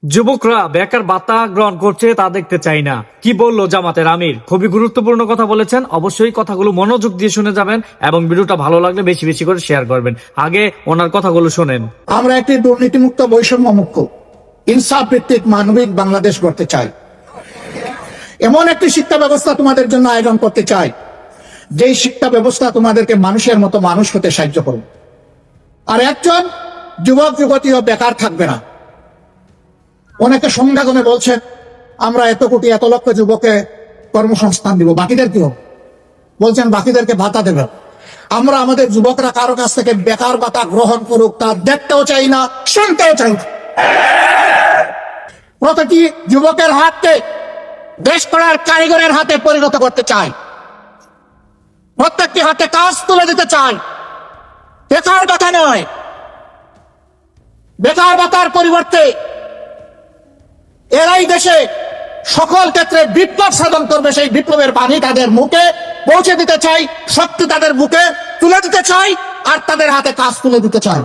যুবকরা বেকার ভাতা গ্রহণ করছে তা দেখতে চাই না, কি বললো জামাতের আমির? খুবই গুরুত্বপূর্ণ কথা বলেছেন। অবশ্যই কথাগুলো মনোযোগ দিয়ে শুনে যাবেন এবং ভিডিওটা ভালো লাগলে বেশি বেশি করে শেয়ার করবেন। আগে ওনার কথাগুলো শোনেন। আমরা একটি দুর্নীতিমুক্ত বৈষম্যমুক্ত ইনসাফ ভিত্তিক মানবিক বাংলাদেশ গড়তে চাই। এমন একটি শিক্ষা ব্যবস্থা তোমাদের জন্য আয়োজন করতে চাই, যেই শিক্ষা ব্যবস্থা তোমাদেরকে মানুষের মতো মানুষ হতে সাহায্য করবে। আর একজন যুবক যুবতীও বেকার থাকবে না। অনেকে সংজ্ঞাগমে বলছেন আমরা এত কোটি এত লক্ষ যুবকে কর্মসংস্থান দিব, বাকিদের কি হবে? বলছেন বাকিদেরকে ভাতা দেবে। আমরা আমাদের যুবকরা কারো কাছ থেকে বেকার ভাতা গ্রহণ করুক তা দেখতেও চাই না, শুনতেও চাই না। প্রতিটি যুবকের হাতকে দেশ করার কারিগরের হাতে পরিণত করতে চাই। প্রত্যেকটি হাতে কাজ তুলে দিতে চাই। বেকার ভাতা নয়, বেকার ভাতার পরিবর্তে এরাই দেশে সকল ক্ষেত্রে বিপ্লব সাধন করবে। সেই বিপ্লবের বাণী তাদের মুখে পৌঁছে দিতে চাই, শক্তি তাদের বুকে তুলে দিতে চাই, আর তাদের হাতে কাজ তুলে দিতে চাই।